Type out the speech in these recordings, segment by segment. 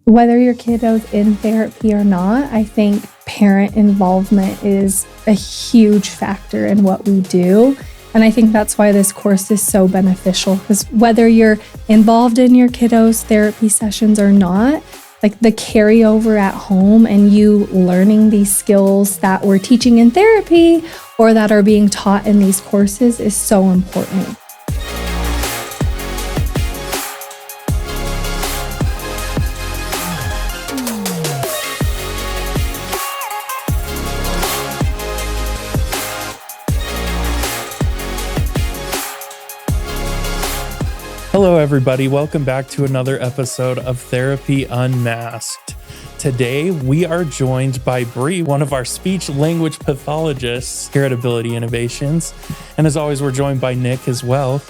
Whether your kiddo's in therapy or not, I think parent involvement is a huge factor in what we do. And I think that's why this course is so beneficial, because whether you're involved in your kiddo's therapy sessions or not, like the carryover at home and you learning these skills that we're teaching in therapy or that are being taught in these courses is so important. Hello, everybody. Welcome back to another episode of Therapy Unmasked. Today, we are joined by Bree, one of our speech language pathologists here at Ability Innovations. And as always, we're joined by Nick as well.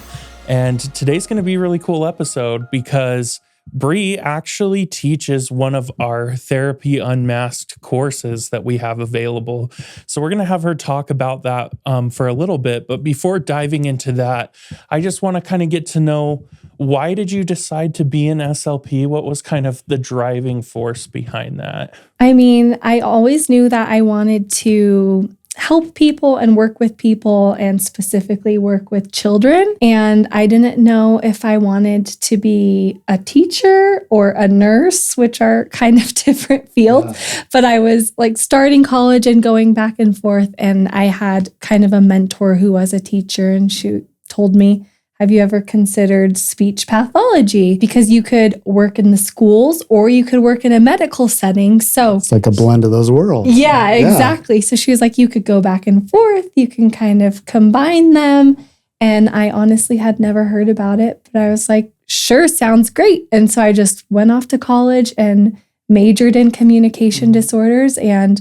And today's going to be a really cool episode because Bree actually teaches one of our Therapy Unmasked courses that we have available. So we're going to have her talk about that for a little bit. But before diving into that, I just want to kind of get to know, why did you decide to be an SLP? What was kind of the driving force behind that? I mean, I always knew that I wanted to help people and work with people and specifically work with children. And I didn't know if I wanted to be a teacher or a nurse, which are kind of different fields. Yeah. But I was like starting college and going back and forth. And I had kind of a mentor who was a teacher, and she told me, have you ever considered speech pathology? Because you could work in the schools or you could work in a medical setting. So it's like a blend of those worlds. Yeah, exactly. So she was like, you could go back and forth. You can kind of combine them. And I honestly had never heard about it, but I was like, sure, sounds great. And so I just went off to college and majored in communication disorders and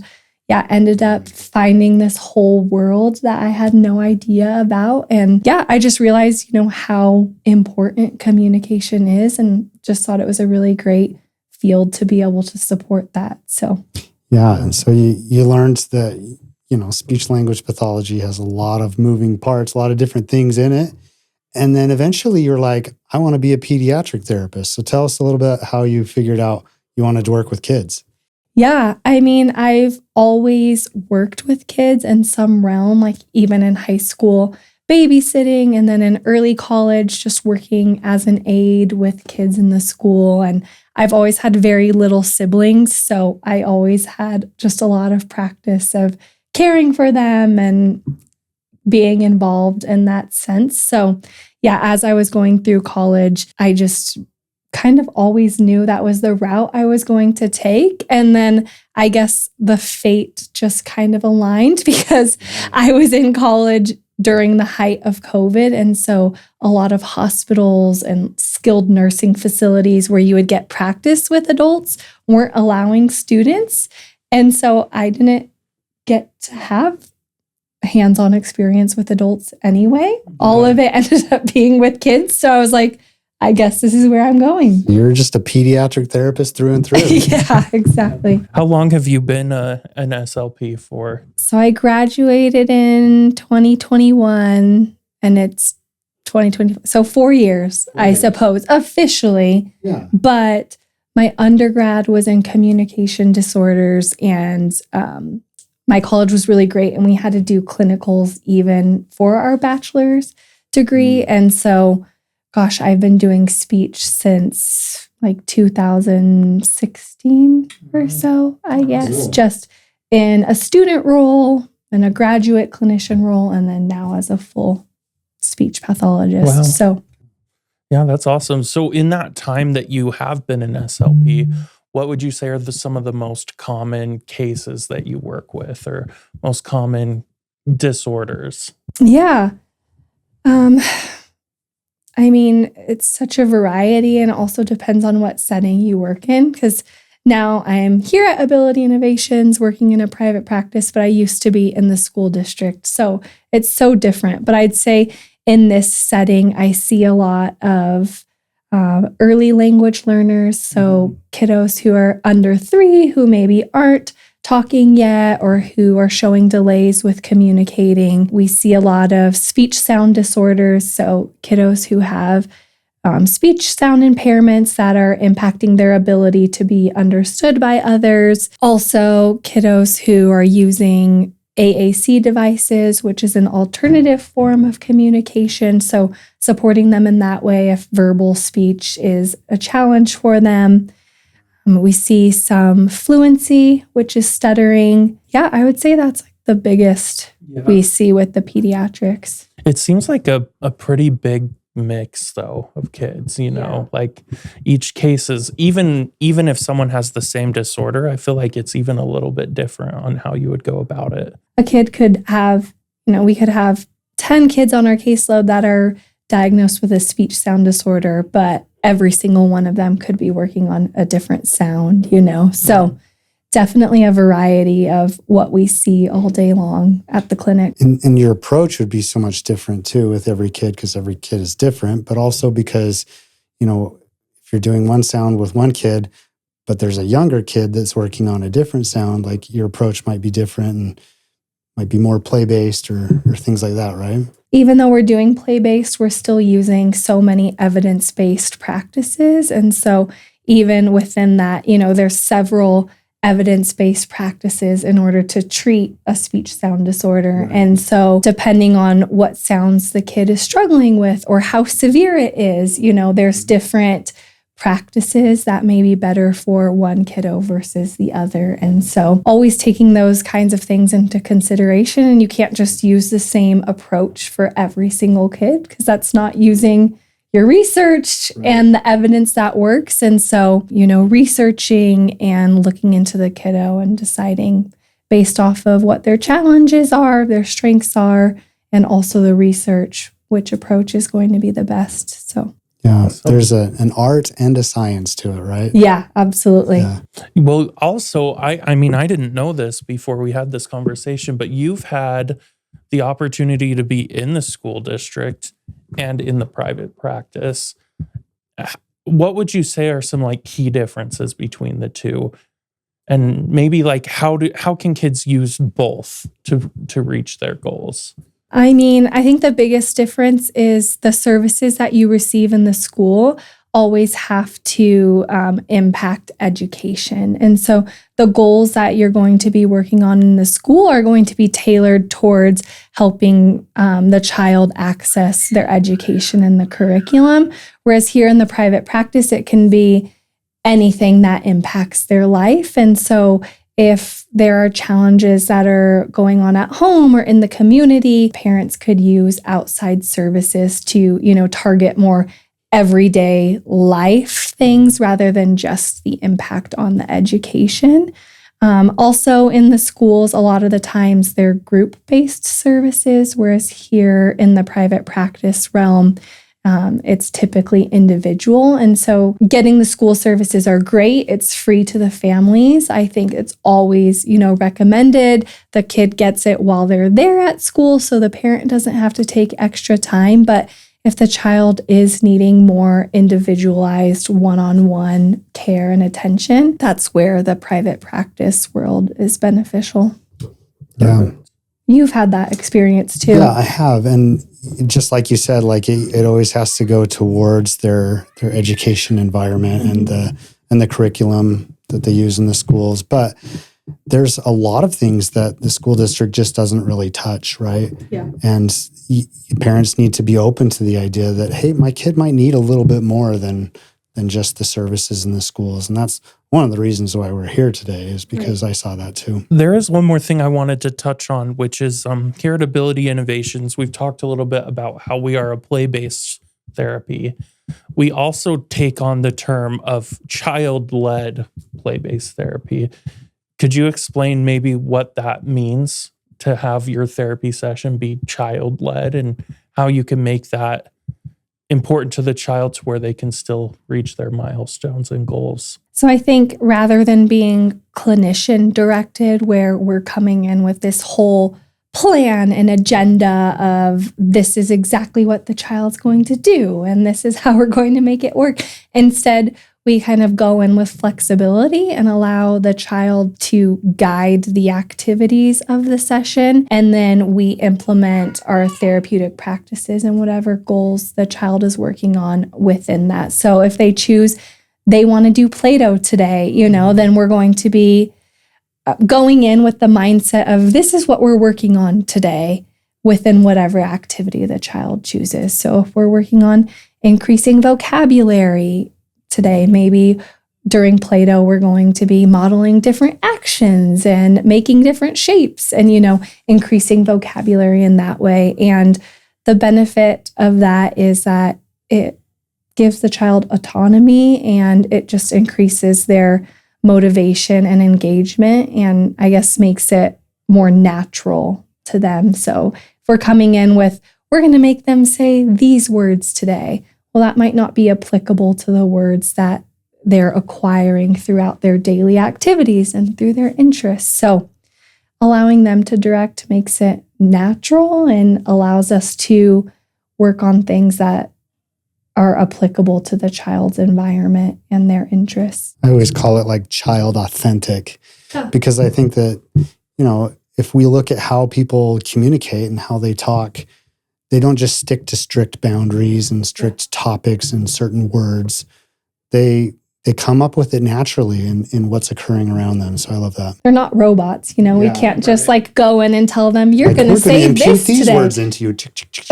ended up finding this whole world that I had no idea about. And I just realized, how important communication is, and just thought it was a really great field to be able to support that. So, and so you learned that, speech language pathology has a lot of moving parts, a lot of different things in it. And then eventually you're like, I want to be a pediatric therapist. So tell us a little bit how you figured out you wanted to work with kids. Yeah, I mean, I've always worked with kids in some realm, like even in high school, babysitting, and then in early college, just working as an aide with kids in the school. And I've always had very little siblings, so I always had just a lot of practice of caring for them and being involved in that sense. So as I was going through college, I just kind of always knew that was the route I was going to take. And then I guess the fate just kind of aligned because I was in college during the height of COVID. And so a lot of hospitals and skilled nursing facilities where you would get practice with adults weren't allowing students. And so I didn't get to have hands-on experience with adults anyway. All of it ended up being with kids. So I was like, I guess this is where I'm going. You're just a pediatric therapist through and through. Yeah, exactly. How long have you been an SLP for? So I graduated in 2021 and it's 2020. So 4 years, I suppose, officially. Yeah. But my undergrad was in communication disorders, and my college was really great. And we had to do clinicals even for our bachelor's degree. And so gosh, I've been doing speech since like 2016 or so, I guess, cool. Just in a student role and a graduate clinician role, and then now as a full speech pathologist. Wow. So, yeah, that's awesome. So in that time that you have been an SLP, what would you say are some of the most common cases that you work with, or most common disorders? Yeah. I mean, it's such a variety, and it also depends on what setting you work in, because now I'm here at Ability Innovations working in a private practice, but I used to be in the school district. So it's so different. But I'd say in this setting, I see a lot of early language learners. So kiddos who are under 3, who maybe aren't talking yet or who are showing delays with communicating. We see a lot of speech sound disorders, so kiddos who have speech sound impairments that are impacting their ability to be understood by others. Also, kiddos who are using AAC devices, which is an alternative form of communication. So supporting them in that way if verbal speech is a challenge for them. We see some fluency, which is stuttering. Yeah, I would say that's like the biggest we see with the pediatrics. It seems like a pretty big mix though of kids, like each case is even if someone has the same disorder, I feel like it's even a little bit different on how you would go about it. A kid could have, we could have 10 kids on our caseload that are diagnosed with a speech sound disorder, but every single one of them could be working on a different sound, So definitely a variety of what we see all day long at the clinic. And your approach would be so much different too with every kid because every kid is different, but also because, if you're doing one sound with one kid, but there's a younger kid that's working on a different sound, like your approach might be different and might be more play-based or things like that, right? Even though we're doing play-based, we're still using so many evidence-based practices. And so even within that, there's several evidence-based practices in order to treat a speech sound disorder. Right. And so depending on what sounds the kid is struggling with or how severe it is, there's different practices that may be better for one kiddo versus the other. And so always taking those kinds of things into consideration. And you can't just use the same approach for every single kid because that's not using your research and the evidence that works. And so, researching and looking into the kiddo and deciding based off of what their challenges are, their strengths are, and also the research, which approach is going to be the best. So yeah, there's an art and a science to it, right? Yeah, absolutely. Yeah. Well, also, I mean, I didn't know this before we had this conversation, but you've had the opportunity to be in the school district and in the private practice. What would you say are some like key differences between the two? And maybe like how can kids use both to reach their goals? I mean, I think the biggest difference is the services that you receive in the school always have to impact education. And so the goals that you're going to be working on in the school are going to be tailored towards helping the child access their education and the curriculum. Whereas here in the private practice, it can be anything that impacts their life. And so if there are challenges that are going on at home or in the community, parents could use outside services to, target more everyday life things rather than just the impact on the education. Also in the schools, a lot of the times they're group-based services, whereas here in the private practice realm, it's typically individual. And so getting the school services are great. It's free to the families. I think it's always, recommended. The kid gets it while they're there at school, so the parent doesn't have to take extra time. But if the child is needing more individualized one-on-one care and attention, that's where the private practice world is beneficial. Yeah. You've had that experience too. Yeah, I have. And just like you said, like it always has to go towards their education environment and the curriculum that they use in the schools. But there's a lot of things that the school district just doesn't really touch, right? Yeah. And parents need to be open to the idea that, hey, my kid might need a little bit more than just the services in the schools. And that's one of the reasons why we're here today is because I saw that too. There is one more thing I wanted to touch on, which is Heritability Innovations. We've talked a little bit about how we are a play-based therapy. We also take on the term of child-led play-based therapy. Could you explain maybe what that means to have your therapy session be child-led and how you can make that important to the child to where they can still reach their milestones and goals? So I think rather than being clinician directed, where we're coming in with this whole plan and agenda of this is exactly what the child's going to do and this is how we're going to make it work. Instead, we kind of go in with flexibility and allow the child to guide the activities of the session. And then we implement our therapeutic practices and whatever goals the child is working on within that. So if they choose they want to do Play-Doh today, then we're going to be going in with the mindset of this is what we're working on today within whatever activity the child chooses. So if we're working on increasing vocabulary today, maybe during Play-Doh, we're going to be modeling different actions and making different shapes and, increasing vocabulary in that way. And the benefit of that is that it gives the child autonomy and it just increases their motivation and engagement and I guess makes it more natural to them. So if we're coming in with, we're going to make them say these words today, well, that might not be applicable to the words that they're acquiring throughout their daily activities and through their interests. So allowing them to direct makes it natural and allows us to work on things that are applicable to the child's environment and their interests. I always call it like child authentic because I think that, if we look at how people communicate and how they talk, they don't just stick to strict boundaries and strict topics and certain words. They come up with it naturally in what's occurring around them. So I love that. They're not robots, we can't just like go in and tell them, you're going to say this these today. words into you.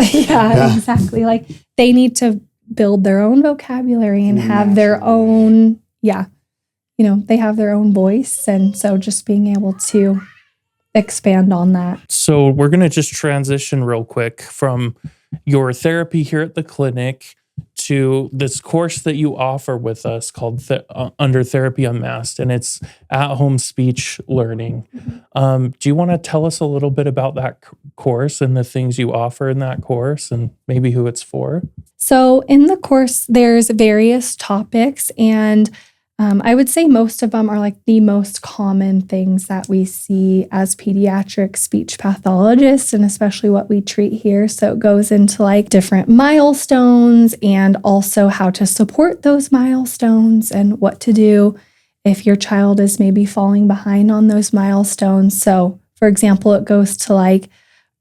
Yeah, exactly. Like they need to build their own vocabulary and have their own, they have their own voice. And so just being able to expand on that. So we're going to just transition real quick from your therapy here at the clinic to this course that you offer with us called under Therapy Unmasked, and it's at-home speech learning. Do you want to tell us a little bit about that course and the things you offer in that course and maybe who it's for? So in the course, there's various topics, and I would say most of them are like the most common things that we see as pediatric speech pathologists, and especially what we treat here. So it goes into like different milestones and also how to support those milestones and what to do if your child is maybe falling behind on those milestones. So for example, it goes to like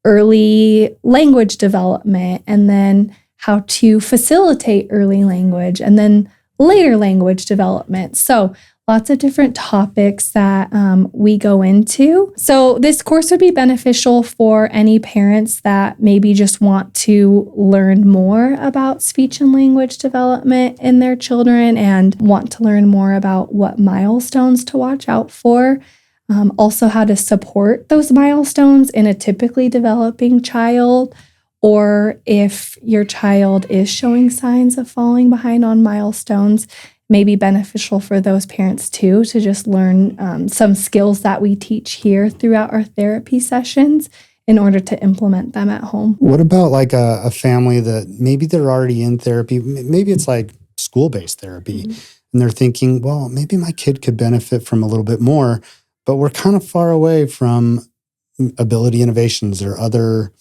early language development and then how to facilitate early language and then later language development. So lots of different topics that we go into. So this course would be beneficial for any parents that maybe just want to learn more about speech and language development in their children and want to learn more about what milestones to watch out for. Also how to support those milestones in a typically developing child, or if your child is showing signs of falling behind on milestones, may be beneficial for those parents too, to just learn some skills that we teach here throughout our therapy sessions in order to implement them at home. What about like a family that maybe they're already in therapy? Maybe it's like school-based therapy, and they're thinking, well, maybe my kid could benefit from a little bit more, but we're kind of far away from Ability Innovations or other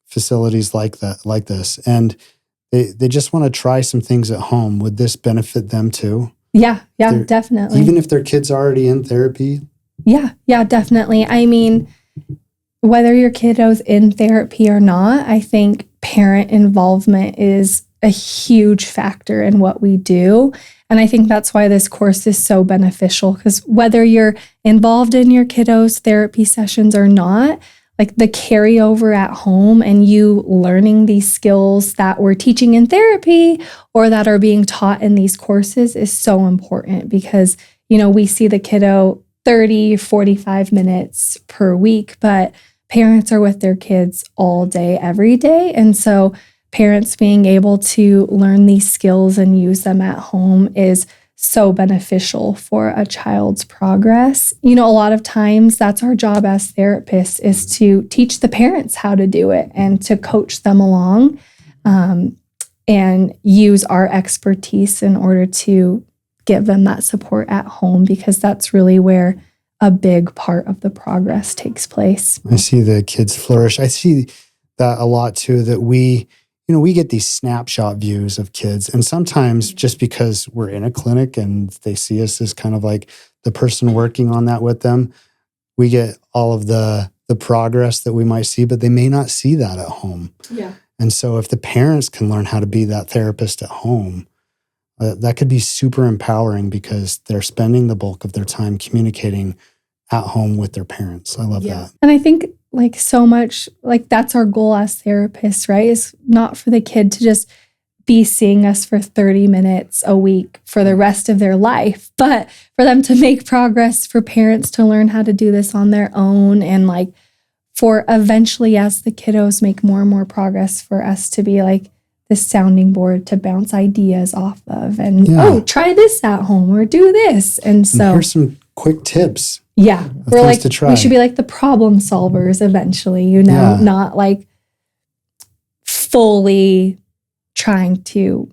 facilities like this, and they just want to try some things at home. Would this benefit them too? Yeah, definitely. Even if their kid's already in therapy? Yeah, definitely. I mean, whether your kiddo's in therapy or not, I think parent involvement is a huge factor in what we do. And I think that's why this course is so beneficial, because whether you're involved in your kiddo's therapy sessions or not, like the carryover at home and you learning these skills that we're teaching in therapy or that are being taught in these courses is so important, because, we see the kiddo 30, 45 minutes per week, but parents are with their kids all day, every day. And so parents being able to learn these skills and use them at home is so beneficial for a child's progress. A lot of times that's our job as therapists, is to teach the parents how to do it and to coach them along and use our expertise in order to give them that support at home, because that's really where a big part of the progress takes place. I see the kids flourish. I see that a lot too, that we, we get these snapshot views of kids. And sometimes just because we're in a clinic and they see us as kind of like the person working on that with them, we get all of the progress that we might see, but they may not see that at home. Yeah. And so if the parents can learn how to be that therapist at home, that could be super empowering because they're spending the bulk of their time communicating at home with their parents. I love that. And I think like so much, like that's our goal as therapists, right? Is not for the kid to just be seeing us for 30 minutes a week for the rest of their life, but for them to make progress, for parents to learn how to do this on their own, and like for eventually as the kiddos make more and more progress, for us to be like this sounding board to bounce ideas off of, and try this at home or do this. And so here's some quick tips. Yeah. We're like, to try. We should be like the problem solvers eventually, not like fully trying to,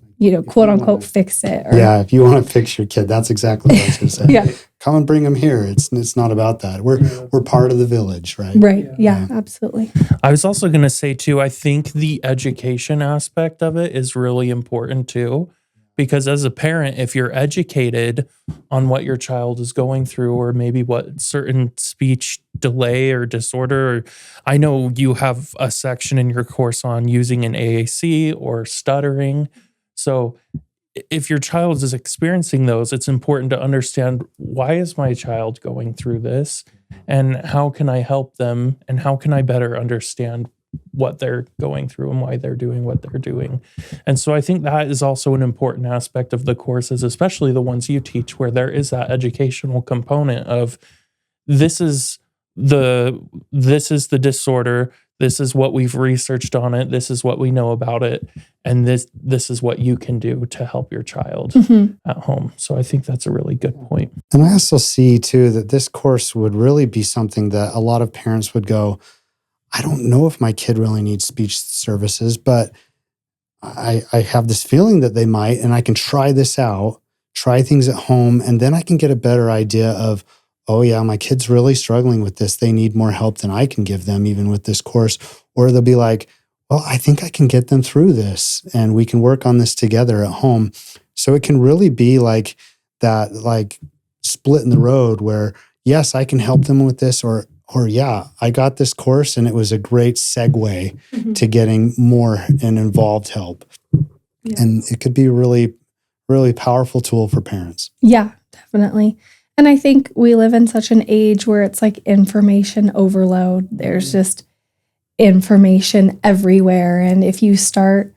quote unquote, fix it. Or, if you want to fix your kid, that's exactly what I was going to say. Yeah. Come and bring them here. It's not about that. We're part of the village, right? Right. Yeah, absolutely. I was also going to say too, I think the education aspect of it is really important too, because as a parent, if you're educated on what your child is going through, or maybe what certain speech delay or disorder, or I know you have a section in your course on using an AAC or stuttering. So if your child is experiencing those, it's important to understand, why is my child going through this, and how can I help them, and how can I better understand what they're going through and why they're doing what they're doing. And so I think that is also an important aspect of the courses, especially the ones you teach, where there is that educational component of this is the disorder, this is what we've researched on it, this is what we know about it, and this is what you can do to help your child at home. So I think that's a really good point. And I also see too that this course would really be something that a lot of parents would go, I don't know if my kid really needs speech services, but I have this feeling that they might, and I can try this out, try things at home, and then I can get a better idea of, oh yeah, my kid's really struggling with this. They need more help than I can give them, even with this course. Or they'll be like, well, I think I can get them through this, and we can work on this together at home. So it can really be like that, like split in the road where, yes, I can help them with this, or yeah, I got this course and it was a great segue to getting more and involved help. Yeah. And it could be a really, really powerful tool for parents. Yeah, definitely. And I think we live in such an age where it's like information overload. There's just information everywhere. And if you start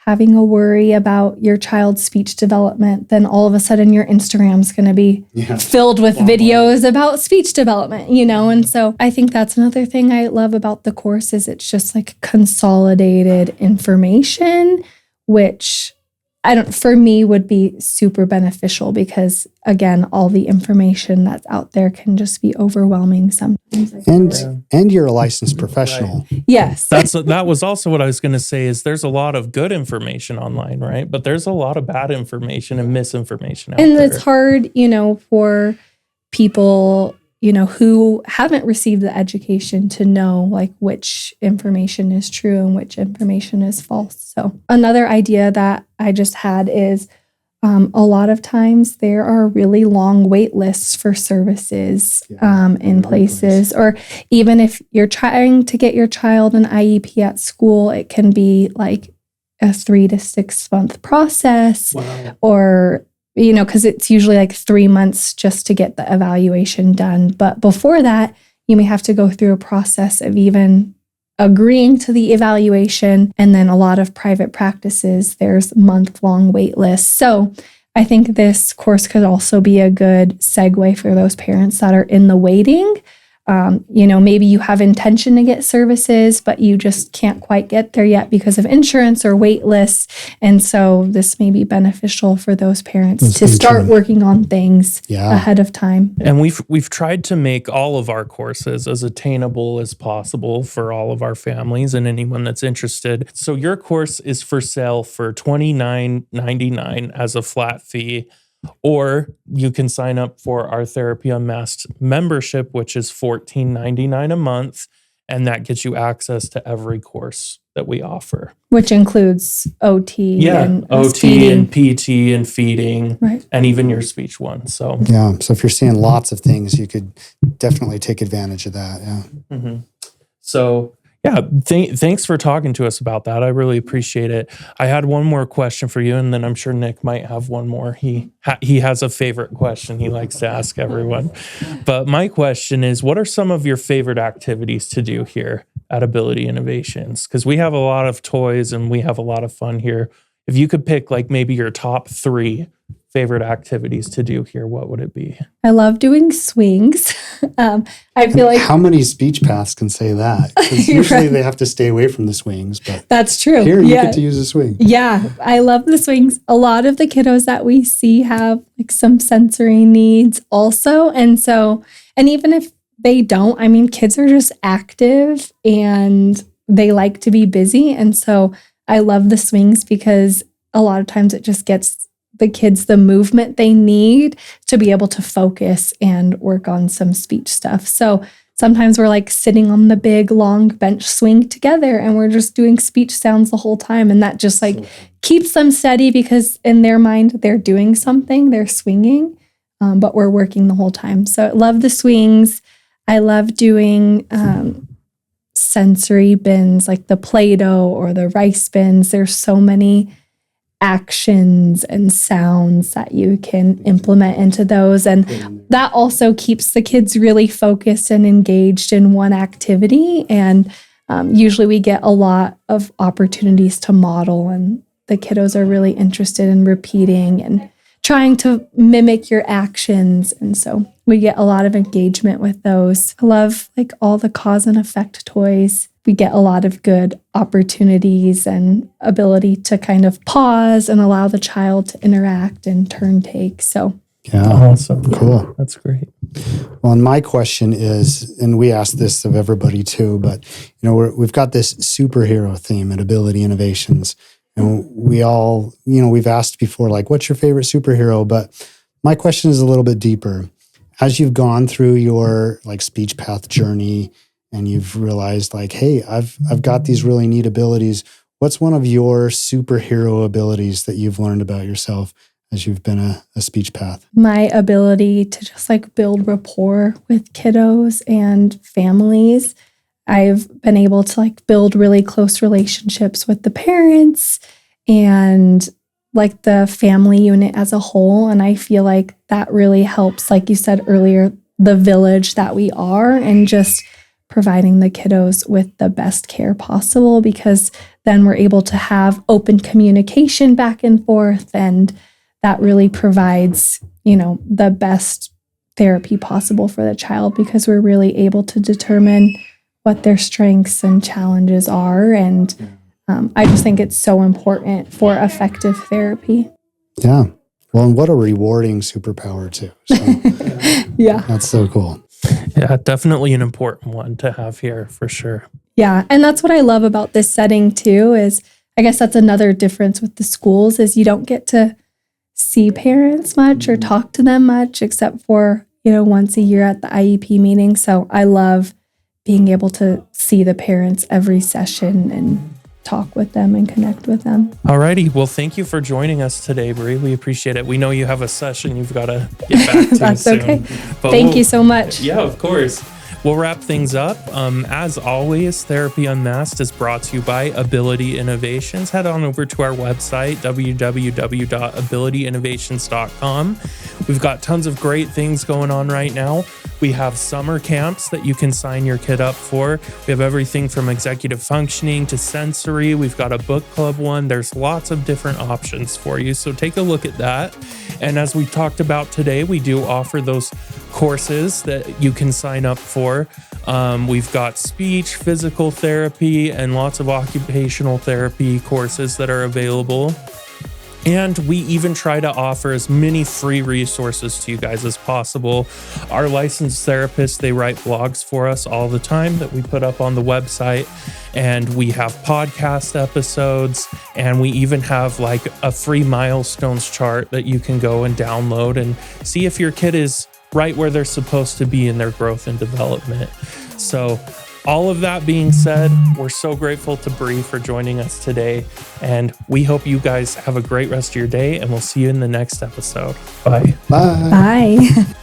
having a worry about your child's speech development, then all of a sudden your Instagram's going to be filled with videos about speech development, And so I think that's another thing I love about the course is it's just like consolidated information, which for me would be super beneficial because, again, all the information that's out there can just be overwhelming sometimes. And you're a licensed professional. Right. Yes. That was also what I was going to say is there's a lot of good information online, right? But there's a lot of bad information and misinformation out there. And it's hard, for people, who haven't received the education to know like which information is true and which information is false. So another idea that I just had is a lot of times there are really long wait lists for services in places, or even if you're trying to get your child an IEP at school, it can be like a 3 to 6 month process. Wow. Or because it's usually like 3 months just to get the evaluation done. But before that, you may have to go through a process of even agreeing to the evaluation. And then a lot of private practices, there's month-long wait lists. So I think this course could also be a good segue for those parents that are in the waiting. Maybe you have intention to get services, but you just can't quite get there yet because of insurance or wait lists. And so this may be beneficial for those parents to start working on things ahead of time. And we've tried to make all of our courses as attainable as possible for all of our families and anyone that's interested. So your course is for sale for $29.99 as a flat fee. Or you can sign up for our Therapy Unmasked membership, which is $14.99 a month, and that gets you access to every course that we offer. Which includes OT and OT feeding. and PT and feeding, right. and even your speech one. So so if you're seeing lots of things, you could definitely take advantage of that. Mm-hmm. So thanks for talking to us about that. I really appreciate it. I had one more question for you, and then I'm sure Nick might have one more. He has a favorite question he likes to ask everyone. But my question is, what are some of your favorite activities to do here at Ability Innovations? Because we have a lot of toys and we have a lot of fun here. If you could pick like maybe your top 3 favorite activities to do here, what would it be? I love doing swings. I feel like how many speech paths can say that? 'Cause usually they have to stay away from the swings, but that's true. Here you get to use a swing. Yeah, I love the swings. A lot of the kiddos that we see have like some sensory needs also. And even if they don't, I mean, kids are just active and they like to be busy. And so I love the swings because a lot of times it just gets the kids the movement they need to be able to focus and work on some speech stuff. So sometimes we're like sitting on the big long bench swing together and we're just doing speech sounds the whole time. And that just like keeps them steady because in their mind, they're doing something, they're swinging, but we're working the whole time. So I love the swings. I love doing sensory bins like the Play-Doh or the rice bins. There's so many actions and sounds that you can implement into those. And that also keeps the kids really focused and engaged in one activity. And usually we get a lot of opportunities to model, and the kiddos are really interested in repeating and trying to mimic your actions. And so we get a lot of engagement with those. I love like all the cause and effect toys. We get a lot of good opportunities and ability to kind of pause and allow the child to interact and turn take. So awesome. Cool. That's great. Well, and my question is, and we ask this of everybody too, but we've got this superhero theme at Ability Innovations. And we all, we've asked before, like, what's your favorite superhero? But my question is a little bit deeper. As you've gone through your like speech path journey and you've realized like, hey, I've got these really neat abilities. What's one of your superhero abilities that you've learned about yourself as you've been a speech path? My ability to just like build rapport with kiddos and families. I've been able to like build really close relationships with the parents and like the family unit as a whole. And I feel like that really helps, like you said earlier, the village that we are, and just providing the kiddos with the best care possible, because then we're able to have open communication back and forth. And that really provides, the best therapy possible for the child, because we're really able to determine what their strengths and challenges are. And I just think it's so important for effective therapy. Yeah. Well, and what a rewarding superpower too. So, yeah. That's so cool. Yeah, definitely an important one to have here for sure. Yeah. And that's what I love about this setting too, is I guess that's another difference with the schools, is you don't get to see parents much or talk to them much, except for, once a year at the IEP meeting. So I love being able to see the parents every session and talk with them and connect with them. Alrighty. Well, thank you for joining us today, Bree. We appreciate it. We know you have a session you've got to get back to. That's soon. Okay. But thank you so much. Yeah, of course. We'll wrap things up. As always, Therapy Unmasked is brought to you by Ability Innovations. Head on over to our website, www.abilityinnovations.com. We've got tons of great things going on right now. We have summer camps that you can sign your kid up for. We have everything from executive functioning to sensory. We've got a book club one. There's lots of different options for you. So take a look at that. And as we talked about today, we do offer those courses that you can sign up for. We've got speech, physical therapy, and lots of occupational therapy courses that are available. And we even try to offer as many free resources to you guys as possible. Our licensed therapists, they write blogs for us all the time that we put up on the website. And we have podcast episodes, and we even have like a free milestones chart that you can go and download and see if your kid is right where they're supposed to be in their growth and development. So all of that being said, we're so grateful to Bree for joining us today. And we hope you guys have a great rest of your day, and we'll see you in the next episode. Bye. Bye. Bye.